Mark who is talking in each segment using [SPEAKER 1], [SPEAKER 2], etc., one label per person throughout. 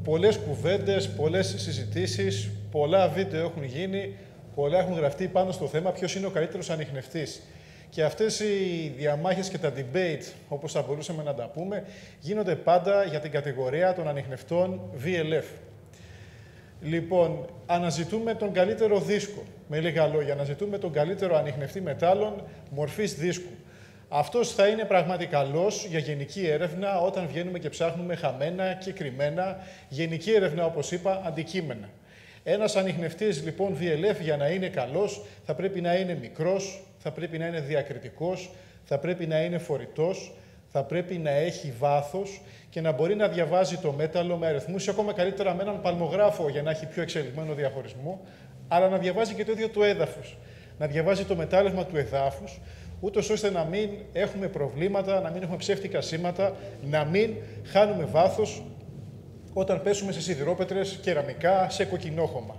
[SPEAKER 1] πολλές κουβέντες, πολλές συζητήσεις, πολλά βίντεο έχουν γίνει, πολλά έχουν γραφτεί πάνω στο θέμα ποιος είναι ο καλύτερος ανιχνευτής. Και αυτές οι διαμάχες και τα debate, όπως θα μπορούσαμε να τα πούμε, γίνονται πάντα για την κατηγορία των ανιχνευτών VLF. Λοιπόν, αναζητούμε τον καλύτερο δίσκο. Με λίγα λόγια, αναζητούμε τον καλύτερο ανιχνευτή μετάλλων μορφής δίσκου. Αυτός θα είναι πραγματικά καλός για γενική έρευνα όταν βγαίνουμε και ψάχνουμε χαμένα και κρυμμένα, γενική έρευνα, όπως είπα, αντικείμενα. Ένας ανιχνευτής, λοιπόν, VLF, για να είναι καλός, θα πρέπει να είναι μικρός, θα πρέπει να είναι διακριτικός, θα πρέπει να είναι φορητός, θα πρέπει να έχει βάθος και να μπορεί να διαβάζει το μέταλλο με αριθμούς ή ακόμα καλύτερα με έναν παλμογράφο για να έχει πιο εξελιγμένο διαχωρισμό, αλλά να διαβάζει και το ίδιο το έδαφος. Να διαβάζει το μετάλλευμα του εδάφους, ούτως ώστε να μην έχουμε προβλήματα, να μην έχουμε ψεύτικα σήματα, να μην χάνουμε βάθος όταν πέσουμε σε σιδηρόπετρες, κεραμικά, σε κοκκινόχωμα.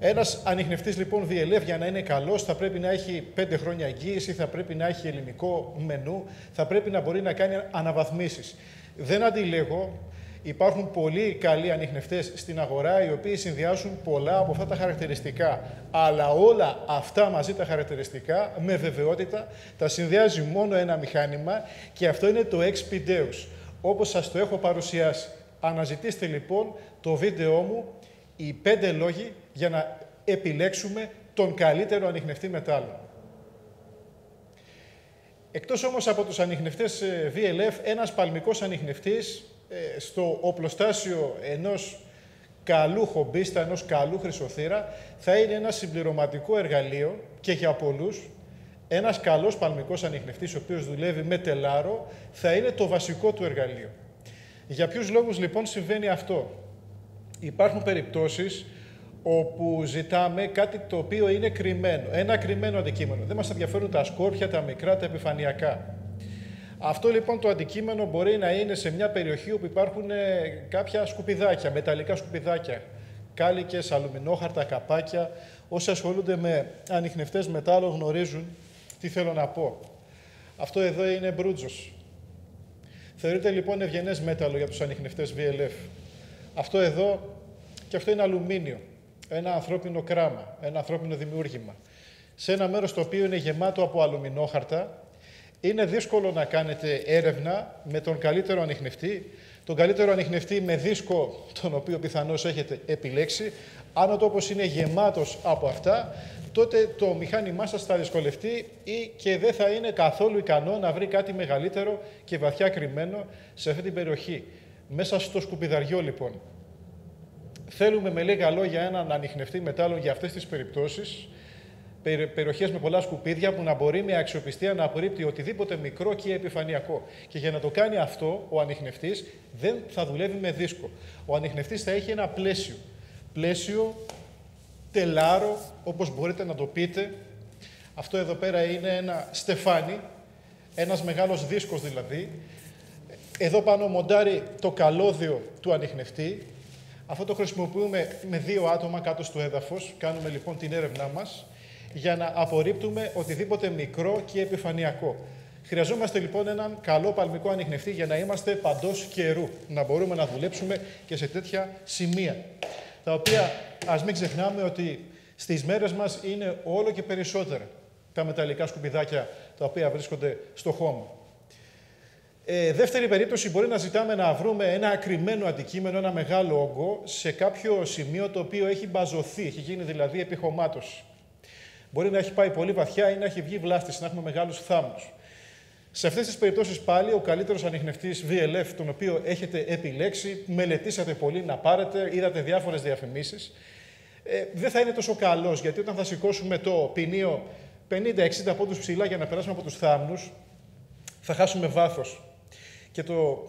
[SPEAKER 1] Ένας ανιχνευτής, λοιπόν, VLF, για να είναι καλός, θα πρέπει να έχει 5 χρόνια εγγύηση, θα πρέπει να έχει ελληνικό μενού, θα πρέπει να μπορεί να κάνει αναβαθμίσεις. Δεν αντιλέγω, υπάρχουν πολύ καλοί ανιχνευτές στην αγορά, οι οποίοι συνδυάζουν πολλά από αυτά τα χαρακτηριστικά. Αλλά όλα αυτά μαζί τα χαρακτηριστικά, με βεβαιότητα, τα συνδυάζει μόνο ένα μηχάνημα και αυτό είναι το XP Deus, όπως σας το έχω παρουσιάσει. Αναζητήστε, λοιπόν, το βίντεό μου, οι 5 λόγοι για να επιλέξουμε τον καλύτερο ανιχνευτή μετάλλων. Εκτός όμως από τους ανιχνευτές VLF, ένας παλμικός ανιχνευτής στο οπλοστάσιο ενός καλού χομπίστα, ενός καλού χρυσοθύρα, θα είναι ένα συμπληρωματικό εργαλείο και για πολλούς, ένας καλός παλμικός ανιχνευτής, ο οποίος δουλεύει με τελάρο, θα είναι το βασικό του εργαλείο. Για ποιους λόγους, λοιπόν, συμβαίνει αυτό? Υπάρχουν περιπτώσεις όπου ζητάμε κάτι το οποίο είναι κρυμμένο, ένα κρυμμένο αντικείμενο. Δεν μας ενδιαφέρουν τα σκόρπια, τα μικρά, τα επιφανειακά. Αυτό, λοιπόν, το αντικείμενο μπορεί να είναι σε μια περιοχή όπου υπάρχουν κάποια σκουπιδάκια, μεταλλικά σκουπιδάκια, κάλικες, αλουμινόχαρτα, καπάκια. Όσοι ασχολούνται με ανιχνευτές μετάλλων γνωρίζουν τι θέλω να πω. Αυτό εδώ είναι μπρούτζος. Θεωρείται, λοιπόν, ευγενές μέταλλο για τους ανιχνευτές VLF. Αυτό εδώ και αυτό είναι αλουμίνιο, ένα ανθρώπινο κράμα, ένα ανθρώπινο δημιούργημα. Σε ένα μέρος το οποίο είναι γεμάτο από αλουμινόχαρτα, είναι δύσκολο να κάνετε έρευνα με τον καλύτερο ανιχνευτή, τον καλύτερο ανιχνευτή με δίσκο, τον οποίο πιθανώς έχετε επιλέξει. Αν ο τόπος είναι γεμάτος από αυτά, τότε το μηχάνημά σας θα δυσκολευτεί ή και δεν θα είναι καθόλου ικανό να βρει κάτι μεγαλύτερο και βαθιά κρυμμένο σε αυτή την περιοχή. Μέσα στο σκουπιδαριό, λοιπόν. Θέλουμε, με λίγα λόγια, έναν ανιχνευτή μετάλλων για αυτές τις περιπτώσεις, περιοχές με πολλά σκουπίδια, που να μπορεί με αξιοπιστία να απορρίπτει οτιδήποτε μικρό και επιφανειακό. Και για να το κάνει αυτό, ο ανιχνευτής δεν θα δουλεύει με δίσκο. Ο ανιχνευτής θα έχει ένα πλαίσιο. Πλαίσιο, τελάρο, όπως μπορείτε να το πείτε. Αυτό εδώ πέρα είναι ένα στεφάνι, ένας μεγάλος δίσκος δηλαδή. Εδώ πάνω μοντάρει το καλώδιο του ανιχνευτή. Αυτό το χρησιμοποιούμε με 2 άτομα κάτω στο έδαφος. Κάνουμε, λοιπόν, την έρευνά μας για να απορρίπτουμε οτιδήποτε μικρό και επιφανειακό. Χρειαζόμαστε, λοιπόν, έναν καλό παλμικό ανιχνευτή για να είμαστε παντός καιρού. Να μπορούμε να δουλέψουμε και σε τέτοια σημεία. Τα οποία, ας μην ξεχνάμε ότι στις μέρες μας είναι όλο και περισσότερα τα μεταλλικά σκουπιδάκια τα οποία βρίσκονται στο χώμα. Δεύτερη περίπτωση, μπορεί να ζητάμε να βρούμε ένα ακριμμένο αντικείμενο, ένα μεγάλο όγκο, σε κάποιο σημείο το οποίο έχει μπαζωθεί, έχει γίνει δηλαδή επιχωμάτωση. Μπορεί να έχει πάει πολύ βαθιά ή να έχει βγει βλάστηση, να έχουμε μεγάλους θάμνους. Σε αυτές τις περιπτώσεις πάλι ο καλύτερος ανιχνευτής VLF, τον οποίο έχετε επιλέξει, μελετήσατε πολύ να πάρετε, είδατε διάφορες διαφημίσεις, δεν θα είναι τόσο καλός, γιατί όταν θα σηκώσουμε το ποινίο 50-60 πόντους ψηλά για να περάσουμε από τους θάμνους, θα χάσουμε βάθος. Και το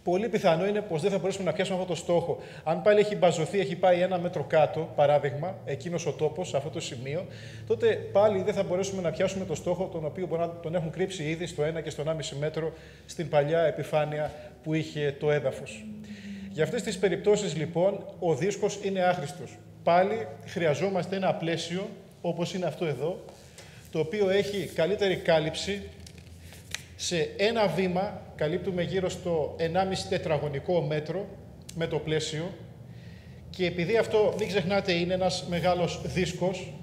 [SPEAKER 1] πολύ πιθανό είναι πως δεν θα μπορέσουμε να πιάσουμε αυτό το στόχο. Αν πάλι έχει μπαζωθεί, έχει πάει 1 μέτρο κάτω, παράδειγμα, εκείνος ο τόπος, σε αυτό το σημείο, τότε πάλι δεν θα μπορέσουμε να πιάσουμε το στόχο, τον οποίο μπορεί να τον έχουν κρύψει ήδη στο 1 και στο 1,5 μέτρο στην παλιά επιφάνεια που είχε το έδαφος. Για αυτές τις περιπτώσεις, λοιπόν, ο δίσκος είναι άχρηστος. Πάλι χρειαζόμαστε ένα πλαίσιο, όπως είναι αυτό εδώ, το οποίο έχει καλύτερη κάλυψη. Σε ένα βήμα καλύπτουμε γύρω στο 1,5 τετραγωνικό μέτρο με το πλαίσιο και επειδή αυτό, μην ξεχνάτε, είναι ένας μεγάλος δίσκος,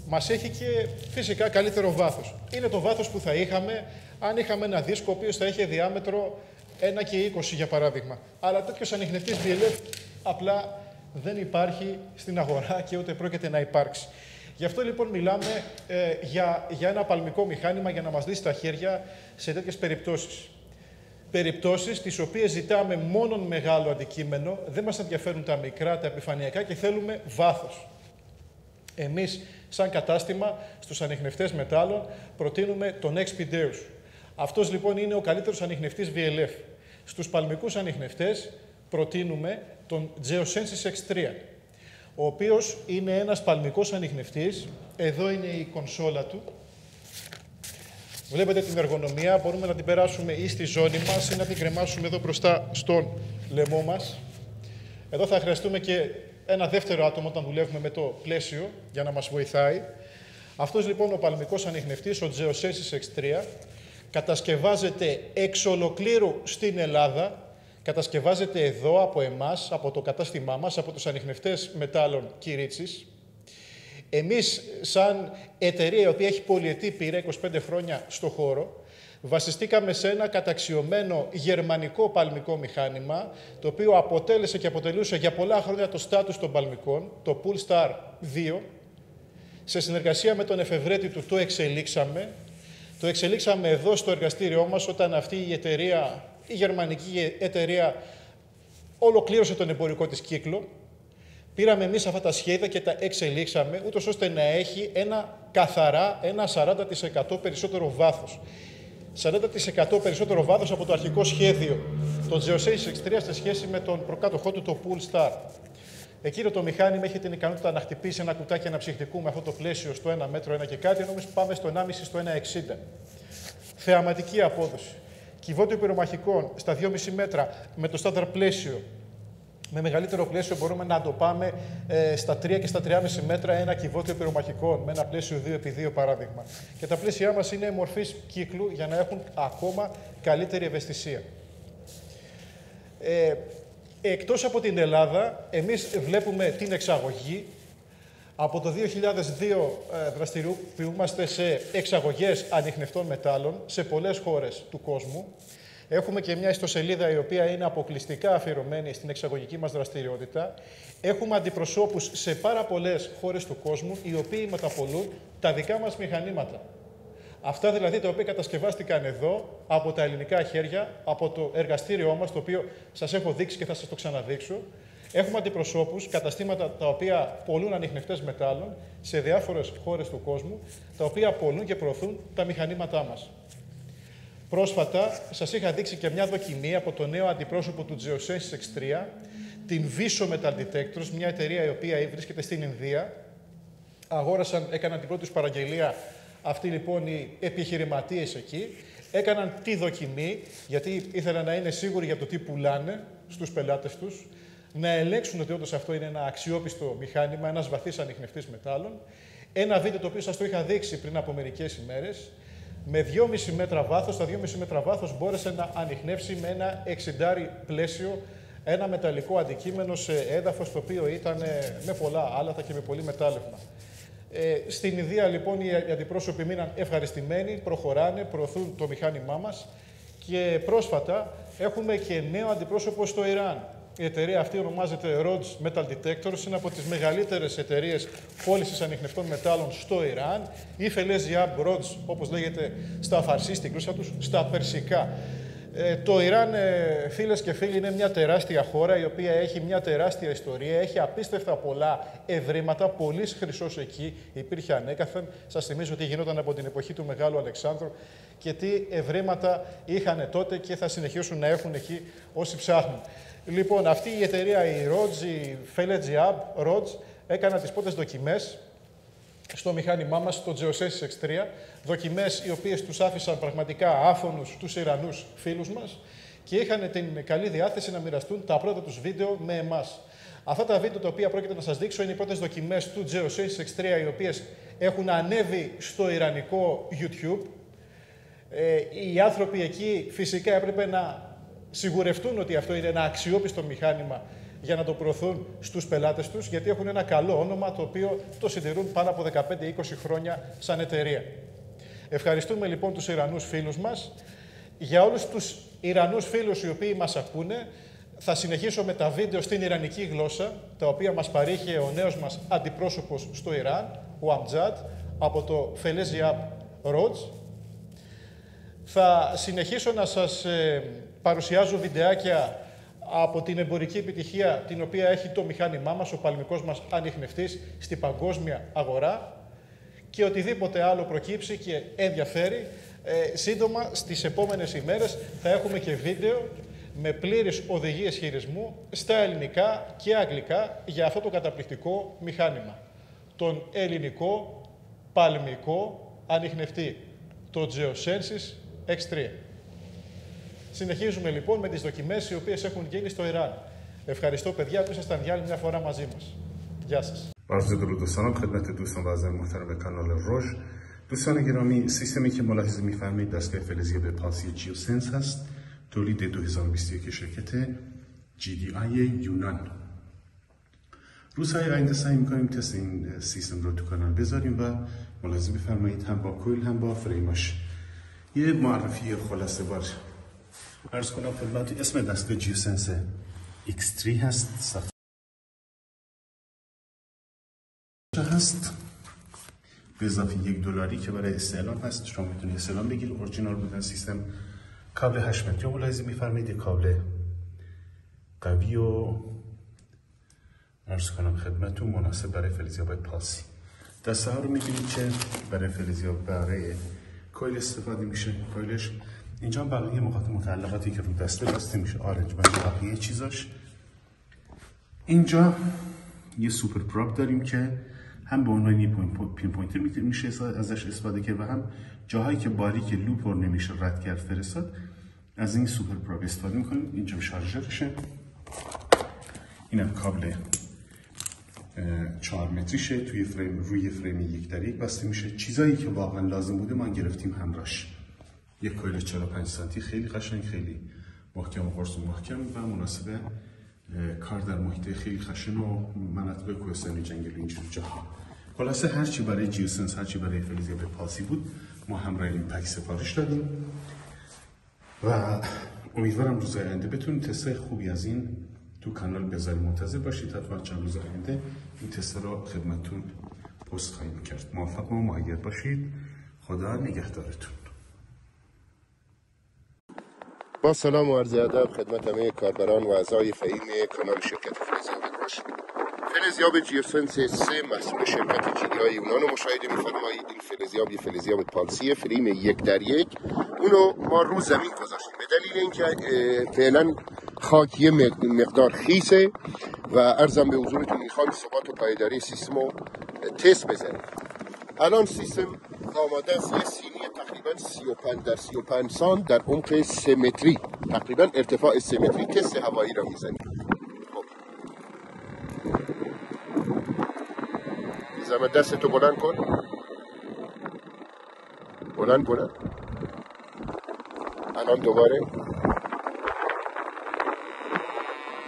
[SPEAKER 1] μας έχει και φυσικά καλύτερο βάθος. Είναι το βάθος που θα είχαμε αν είχαμε ένα δίσκο ο οποίος θα είχε διάμετρο 1,20 για παράδειγμα. Αλλά τέτοιος ανιχνευτής VLF απλά δεν υπάρχει στην αγορά και ούτε πρόκειται να υπάρξει. Γι' αυτό λοιπόν μιλάμε για ένα παλμικό μηχάνημα για να μας δει στα χέρια σε τέτοιες περιπτώσεις. Περιπτώσεις τις οποίες ζητάμε μόνον μεγάλο αντικείμενο, δεν μας ενδιαφέρουν τα μικρά, τα επιφανειακά και θέλουμε βάθος. Εμείς, σαν κατάστημα, στους ανιχνευτές μετάλλων, προτείνουμε τον Expideus. Αυτός λοιπόν είναι ο καλύτερος ανιχνευτής VLF. Στους παλμικούς ανιχνευτές προτείνουμε τον Geosensys X3, ο οποίος είναι ένας παλμικός ανιχνευτής. Εδώ είναι η κονσόλα του. Βλέπετε την εργονομία, μπορούμε να την περάσουμε ή στη ζώνη μας ή να την κρεμάσουμε εδώ μπροστά στον λαιμό μας. Εδώ θα χρειαστούμε και ένα δεύτερο άτομο όταν δουλεύουμε με το πλαίσιο για να μας βοηθάει. Αυτός λοιπόν ο παλμικός ανιχνευτής, ο Geosensys X3, κατασκευάζεται εξ ολοκλήρου στην Ελλάδα. Κατασκευάζεται εδώ από εμάς, από το κατάστημά μας, από τους ανιχνευτές μετάλλων Κυρίτσης. Εμείς, σαν εταιρεία η οποία έχει πολυετή πείρα, 25 χρόνια στο χώρο, βασιστήκαμε σε ένα καταξιωμένο γερμανικό παλμικό μηχάνημα, το οποίο αποτέλεσε και αποτελούσε για πολλά χρόνια το στάτους των παλμικών, το Poolstar 2. Σε συνεργασία με τον εφευρέτη του το εξελίξαμε. Το εξελίξαμε εδώ στο εργαστήριό μας, όταν αυτή η εταιρεία, η γερμανική εταιρεία, ολοκλήρωσε τον εμπορικό της κύκλο. Πήραμε εμείς αυτά τα σχέδια και τα εξελίξαμε, ούτως ώστε να έχει ένα 40% περισσότερο βάθος. 40% περισσότερο βάθος από το αρχικό σχέδιο, το Geosensys X3, σε σχέση με τον προκάτοχό του, το Poolstar. Εκείνο το μηχάνημα έχει την ικανότητα να χτυπήσει ένα κουτάκι αναψυχτικού με αυτό το πλαίσιο στο 1 μέτρο, 1 και κάτι, ενώ εμείς πάμε στο 1,5 στο 1,60. Θεαματική απόδοση. Κυβότιο πυρομαχικών στα 2,5 μέτρα με το στάνταρ πλαίσιο. Με μεγαλύτερο πλαίσιο μπορούμε να το πάμε στα 3 και στα 3,5 μέτρα ένα κυβότιο πυρομαχικών, με ένα πλαίσιο 2x2 παράδειγμα. Και τα πλαίσια μας είναι μορφής κύκλου για να έχουν ακόμα καλύτερη ευαισθησία. Εκτός από την Ελλάδα, εμείς βλέπουμε την εξαγωγή. Από το 2002 δραστηριοποιούμαστε σε εξαγωγές ανιχνευτών μετάλλων σε πολλές χώρες του κόσμου. Έχουμε και μια ιστοσελίδα η οποία είναι αποκλειστικά αφιερωμένη στην εξαγωγική μας δραστηριότητα. Έχουμε αντιπροσώπους σε πάρα πολλές χώρες του κόσμου, οι οποίοι μεταπολούν τα δικά μας μηχανήματα. Αυτά δηλαδή τα οποία κατασκευάστηκαν εδώ, από τα ελληνικά χέρια, από το εργαστήριό μας, το οποίο σας έχω δείξει και θα σας το ξαναδείξω. Έχουμε αντιπροσώπους, καταστήματα τα οποία πωλούν ανιχνευτές μετάλλων σε διάφορες χώρες του κόσμου, τα οποία πωλούν και προωθούν τα μηχανήματά μας. Πρόσφατα σας είχα δείξει και μια δοκιμή από το νέο αντιπρόσωπο του Geosensys X3, την Viso Metal Detectors, μια εταιρεία η οποία βρίσκεται στην Ινδία. Έκαναν την πρώτη τους παραγγελία αυτοί λοιπόν οι επιχειρηματίες εκεί. Έκαναν τη δοκιμή, γιατί ήθελαν να είναι σίγουροι για το τι πουλάνε στους πελάτες τους, να ελέγξουν ότι όντως αυτό είναι ένα αξιόπιστο μηχάνημα, ένας βαθύς ανιχνευτής μετάλλων. Ένα βίντεο το οποίο σας το είχα δείξει πριν από μερικές ημέρες. Με 2,5 μέτρα βάθος, στα 2,5 μέτρα βάθος μπόρεσε να ανιχνεύσει με ένα 60 πλαίσιο ένα μεταλλικό αντικείμενο σε έδαφος το οποίο ήταν με πολλά άλατα και με πολύ μετάλλευμα. Στην Ινδία λοιπόν οι αντιπρόσωποι μείναν ευχαριστημένοι, προχωράνε, προωθούν το μηχάνημά μας και πρόσφατα έχουμε και νέο αντιπρόσωπο στο Ιράν. Η εταιρεία αυτή ονομάζεται Rhodes Metal Detectors, είναι από τις μεγαλύτερες εταιρείες πώλησης ανιχνευτών μετάλλων στο Ιράν. Η Feleziab Rhodes, όπως λέγεται στα φαρσί, στην γλώσσα τους, στα περσικά. Το Ιράν, φίλες και φίλοι, είναι μια τεράστια χώρα, η οποία έχει μια τεράστια ιστορία, έχει απίστευτα πολλά ευρήματα, πολύς χρυσός εκεί υπήρχε ανέκαθεν. Σας θυμίζω ότι γινόταν από την εποχή του Μεγάλου Αλεξάνδρου και τι ευρήματα είχαν τότε και θα συνεχίσουν να έχουν εκεί όσοι ψάχνουν. Λοιπόν, αυτή η εταιρεία, η Rhodes, η Feleziab Rhodes, έκανα τις πρώτες δοκιμές στο μηχάνημά μας, το Geosensys X3, δοκιμές οι οποίες τους άφησαν πραγματικά άφωνους τους Ιρανούς φίλους μας και είχαν την καλή διάθεση να μοιραστούν τα πρώτα τους βίντεο με εμάς. Αυτά τα βίντεο τα οποία πρόκειται να σας δείξω είναι οι πρώτες δοκιμές του Geosensys X3, οι οποίες έχουν ανέβει στο ιρανικό YouTube. Οι άνθρωποι εκεί φυσικά έπρεπε να σιγουρευτούν ότι αυτό είναι ένα αξιόπιστο μηχάνημα για να το προωθούν στους πελάτες τους, γιατί έχουν ένα καλό όνομα το οποίο το συντηρούν πάνω από 15-20 χρόνια σαν εταιρεία. Ευχαριστούμε λοιπόν τους Ιρανούς φίλους μας. Για όλους τους Ιρανούς φίλους οι οποίοι μας ακούνε, θα συνεχίσω με τα βίντεο στην ιρανική γλώσσα, τα οποία μας παρήχε ο νέος μας αντιπρόσωπος στο Ιράν, ο Αμτζάτ, από το Φελέζιαπ Ρότζ. Θα συνεχίσω να σας παρουσιάζω βιντεάκια από την εμπορική επιτυχία την οποία έχει το μηχάνημά μας, ο παλμικός μας ανιχνευτής, στην παγκόσμια αγορά, και οτιδήποτε άλλο προκύψει και ενδιαφέρει. Σύντομα, στις επόμενες ημέρες, θα έχουμε και βίντεο με πλήρες οδηγίες χειρισμού στα ελληνικά και αγγλικά για αυτό το καταπληκτικό μηχάνημα. Τον ελληνικό παλμικό ανιχνευτή, το Geosensys X3. Συνεχίζουμε λοιπόν με τις δοκιμές οι οποίες έχουν γίνει στο Ιράν. Ευχαριστώ παιδιά που ήσασταν για άλλη μια φορά μαζί μας. Γεια σας.
[SPEAKER 2] عرض درود دوستان خدمت دوستان و اعضای محترم کانال روژ. دوستان گرامی، سیستمی که ملاحظه می‌فرمایید دستگاه فلزی به پالسی جیوسنس هست. تولید 2021 شرکت GDI یونان. روزهای آینده سعی می‌کنیم تست این سیستم رو تو کانال بذاریم و ملاحظه بفرمایید هم با کویل هم با فریماش. یه معرفی خلاصه بار عرض کنم خدمت. اسم دستگاه جیوسنس X3 هست. هست به اضافه $1 که برای استعلام هست. شما میتونید استعلام بگیرید. اورجینال بودن سیستم. کابل 8 متری ملاحظه می‌فرمایید. کابل قوی و عرض کنم خدمتتون مناسب برای فلزیاب پالسی. دسته ها رو می‌بینید که برای فلزیاب برای کویل استفاده میشه. کویلش اینجا بقیه متعلقاتی که رو دسته بسته میشه. آرنج و بقیه چیزاش. اینجا یه سوپر پراپ داریم که هم به عنوان پین پوینتر میشه ازش استفاده کرد و هم جاهایی که باریک لوپ رو نمیشه رد کرد فرستاد، از این سوپر پراپ استفاده میکنیم. اینجا شارژرشه. اینم کابل 4 متریشه. توی فریم روی فریم 1:1 بسته میشه. چیزایی که واقعا لازم بوده ما گرفتیم همراهش. یک کویل 45 سانتی خیلی قشنگ، خیلی محکم و قرص و محکم و مناسب کار در محیط خیلی خشن و مناطق کوهستانی جنگلی اینجور جاها. خلاصه هرچی برای جیوسنس، هرچی برای فلزیاب پالسی بود ما همراه این پک سفارش دادیم و امیدوارم روزهای آینده بتونید تستای خوبی از این تو کانال بذارید. منتظر باشید. حتما چند روز آینده این تست رو خدمتتون پست خواهیم کرد. موفق و مؤید باشید. خدا نگهدارتون.
[SPEAKER 3] با سلام و عرض ادب خدمت همه کاربران و اعضای فعیم کانال شرکت فلزیاب روژ. فلزیاب جیوسنس 3 محصول شرکت GDI یونان رو مشاهده می‌فرمایید. این فلزیاب یه فلزیاب پالسی فریم 1:1. اونو ما رو زمین گذاشتیم به دلیل اینکه فعلا خاک یه مقدار خیسه و عرضم به حضورتون میخوام ثبات و پایداری سیستم رو تست بزنیم. الان سیستم آماده است. یه سینی تقریبا 35 در 35 سانت در عمق 3 متری، تقریبا ارتفاع 3 متری تست هوایی را میزنیم. زحمت دستتو بلند کن. بلند. الان دوباره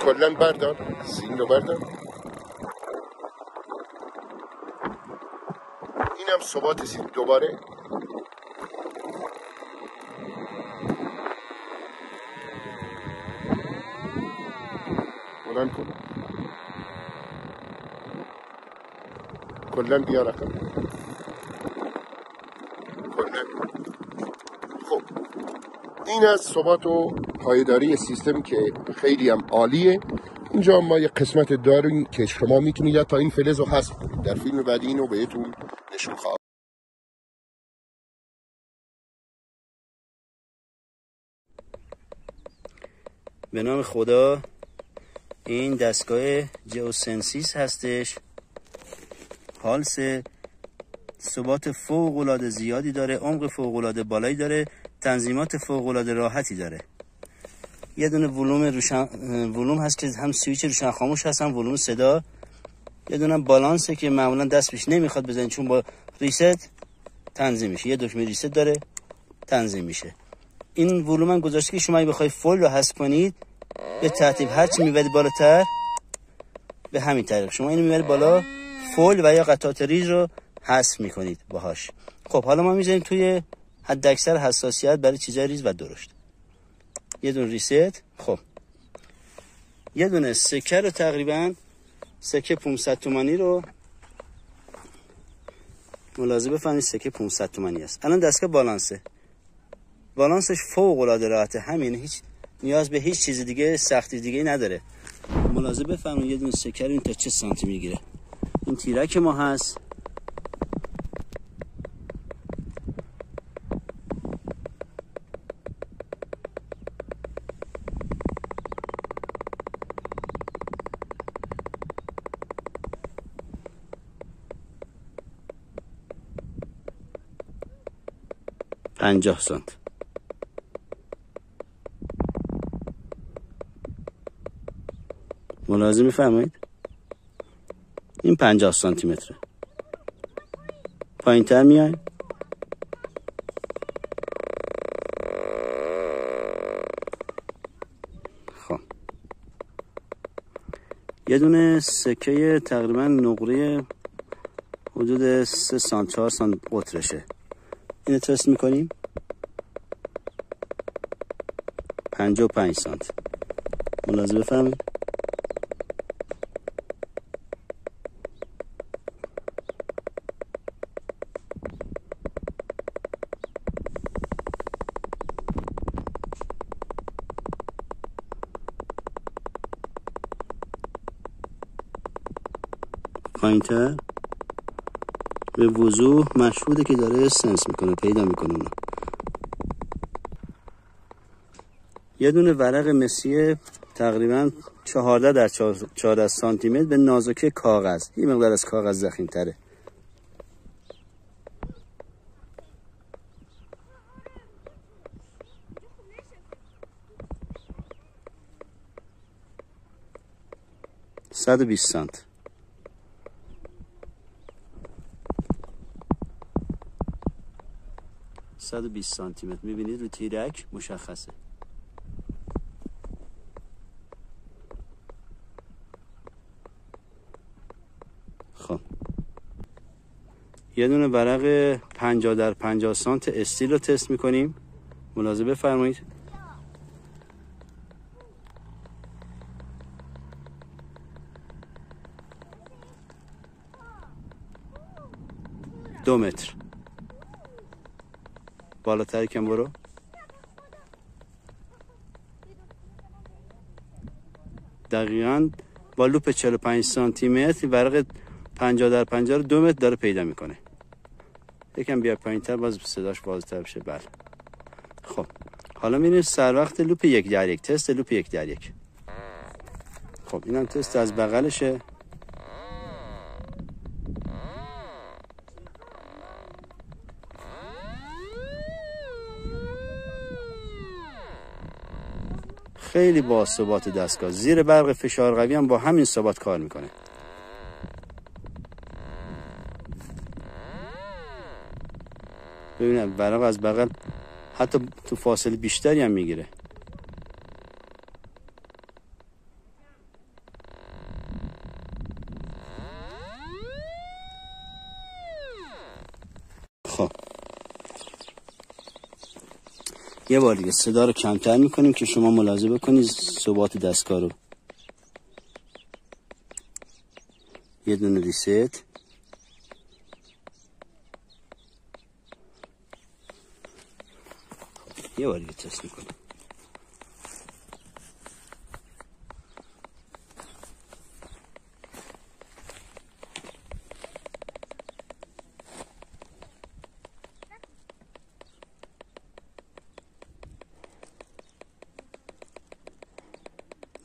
[SPEAKER 3] کلن بردار. سین رو بردار. اینم ثبات سین. دوباره بلند کن. کلن بیا رقم. کلن. خب این از ثبات و پایداری سیستم که خیلی هم عالیه. اینجا ما یک قسمت داریم که شما میتونید تا این فلز رو حذف کنید. در فیلم بعدی اینو بهتون نشون خواهم.
[SPEAKER 4] به نام خدا. این دستگاه جیوسنسیس هستش. پالس ثبات فوق العاده زیادی داره، عمق فوق العاده بالایی داره، تنظیمات فوق العاده راحتی داره. یه دونه ولوم هست که هم سویچ روشن خاموش هست، هم ولوم صدا. یه دونه بالانسه که معمولا دست پیش نمیخواد بزنید چون با ریست تنظیم میشه. یه دکمه ریست داره، تنظیم میشه. این ولومن گذاشته که شما بخواید فویل رو حذف کنید به ترتیب هر چی میبرید بالاتر به همین طریق شما اینو میبرید بالا، فویل و یا قطعات ریز رو حذف میکنید باهاش. خب حالا ما میذاریم توی حداکثر حساسیت برای چیزای ریز و درشت. یه دونه ریست. خب یه دونه سکه رو تقریبا سکه 500 تومانی رو ملاحظه بفرمایید، سکه 500 تومانی است. الان دستگاه بالانسش فوق العاده راحته، همین، هیچ نیاز به هیچ چیز دیگه، سختی دیگه نداره. ملاحظه بفرمایید یه دونه سکه رو این تا چه سانتی میگیره. این تیرک ما هست. پنجاه سانت. ملاحظه میفرمایید این 50 سانتی متره. پایین تر میایم. خب یه دونه سکه تقریبا نقره حدود 3 سانت 4 سانت قطرشه. اینو تست میکنیم. 55 سانت. ملاحظه بفرمایید. پایین‌تر به وضوح مشهوده که داره سنس میکنه، پیدا میکنه. یه دونه ورق مسی تقریبا 14 در 14 سانتی متر به نازکی کاغذ، یه مقدار از کاغذ ضخیم تره. « 120 سانت. 120 سانتی متر. میبینید رو تیرک مشخصه. خب یه دونه ورق 50 در 50 سانت استیل رو تست میکنیم. ملاحظه بفرمایید. دو متر. بالاتر کم برو. دقیقاً با لوپ 45 سانتی متر ورق 50 در 50 رو 2 متر داره پیدا میکنه. یکم بیا پایین‌تر باز صداش بازتر بشه. بله. خب حالا میریم سر وقت لوپ 1 در 1. تست لوپ 1 در 1. خب اینم تست از بغلشه. خیلی با ثبات دستگاه، زیر برق فشار قوی هم با همین ثبات کار میکنه. ببینید برق از بغل حتی تو فاصله بیشتری هم میگیره. خب یه بار دیگه صدا رو کمتر میکنیم که شما ملاحظه بکنید ثبات دستگاه رو. یه دونه ریست. یه بار دیگه تست میکنیم.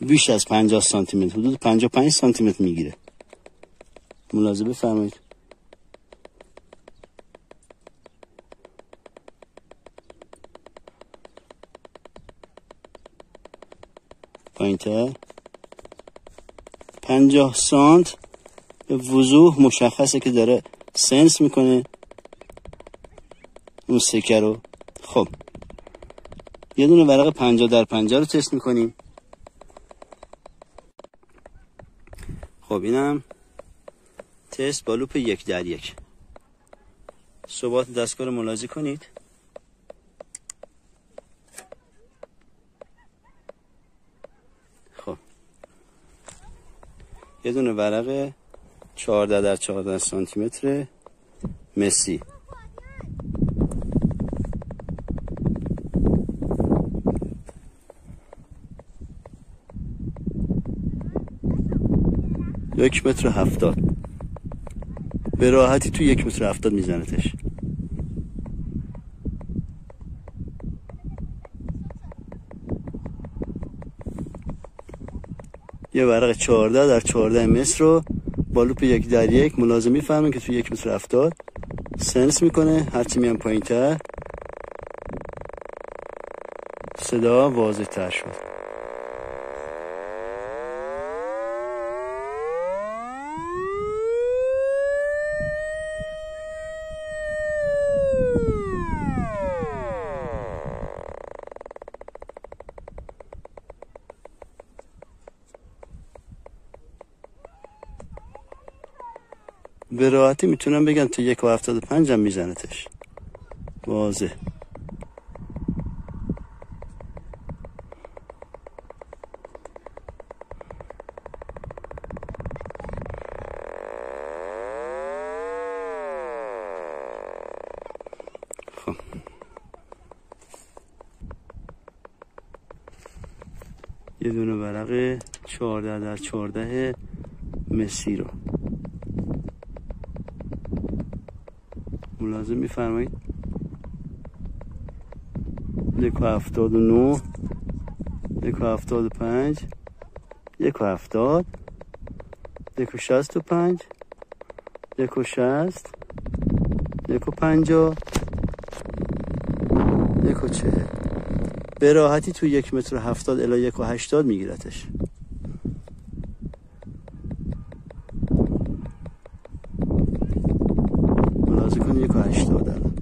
[SPEAKER 4] بیش از 50 سانتی متر، حدود 55 سانتی متر میگیره. ملاحظه بفرمایید. پایین‌تر 50 سانت به وضوح مشخصه که داره سنس میکنه اون سکه رو. خب یه دونه ورق 50x50 رو تست میکنیم. خب اینم تست با لوپ 1x1. ثبات دستگاه رو ملاحظه کنید. خب یه دونه ورق 14x14 سانتی متر مسی. یک متر 70. به راحتی تو 1 متر 70 میزنتش. یه ورق 14x14 متر رو با لوپ 1x1 ملاحظه میفهمیم که تو 1 متر 70 سنس میکنه. هرچی میام پایین تر صدا واضح تر شد. به راحتی میتونم بگم تا 1.75 هم میزنتش واضح. خب یه دونه ورق 14x14 مسی رو ملاحظه میفرمایید. 1.79 1.75 1.70 1.65 1.60 1.50 1.40. به راحتی تو 1 متر 70 الی 1.80 میگیرتش. ملاحظه کنید 1.80 الان.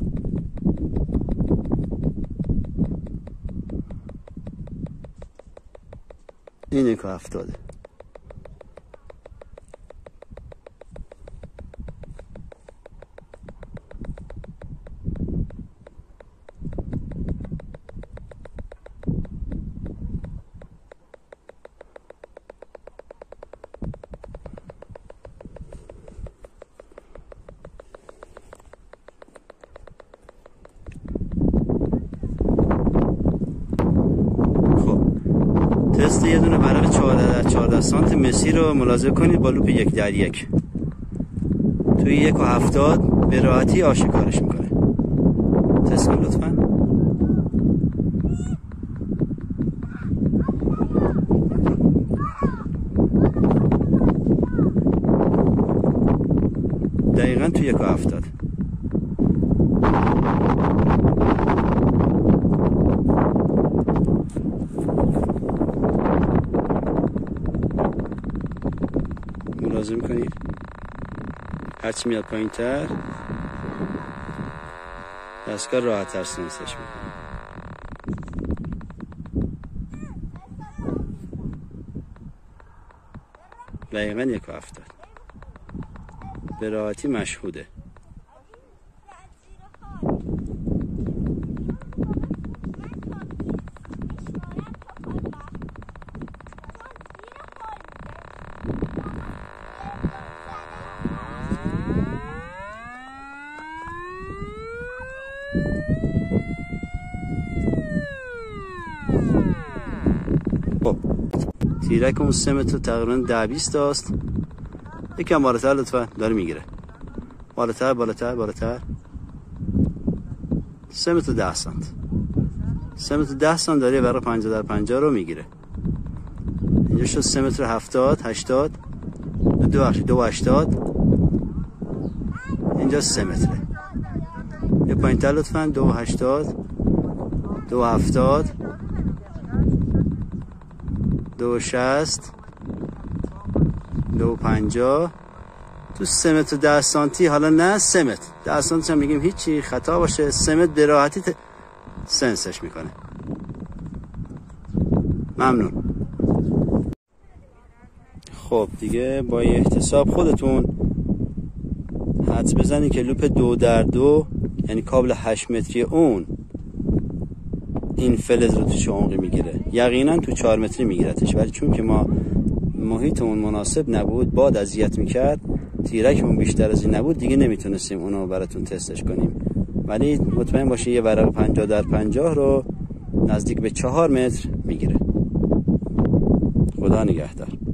[SPEAKER 4] این 1.70. تست یه دونه ورق 14x14 سانت مسی رو ملاحظه کنید با لوپ 1x1 توی 1.70 به راحتی آشکارش میکنه. تست کن لطفا. دقیقا توی 1.70. ملاحظه میکنید هرچی میاد پایین تر دستگاه راحت تر سنسش میکنه. دقیقا 1.70 به راحتی مشهوده. خب تیرک اون 3 متر تقریبا 10-20 است. یکم بالاتر لطفا. داره میگیره بالاتر بالاتر بالاتر. 3 متر 10 سانت 3 متر 10 سانت داره برای 50x50 رو میگیره. اینجا شد 3 متر 70 80 2.80. اینجا 3 متره. یه پایین تر لطفا. 2.80 2.70 2.60 2.50 تو 3 متر 10 سانتی. حالا نه 3 متر 10 سانتی هم میگیم هیچی خطا باشه. 3 متر به راحتی سنسش میکنه. ممنون. خب دیگه با احتساب خودتون حدس بزنید که لوپ 2x2 یعنی کابل 8 متری اون این فلز رو تو چه عمقی میگیره. یقینا تو 4 متری میگیرتش، ولی چون که ما محیطمون مناسب نبود، باد اذیت میکرد، تیرکمون بیشتر از این نبود، دیگه نمیتونستیم اونو براتون تستش کنیم. ولی مطمئن باشین یه ورق 50x50 رو نزدیک به 4 متر میگیره. خدا نگهدار.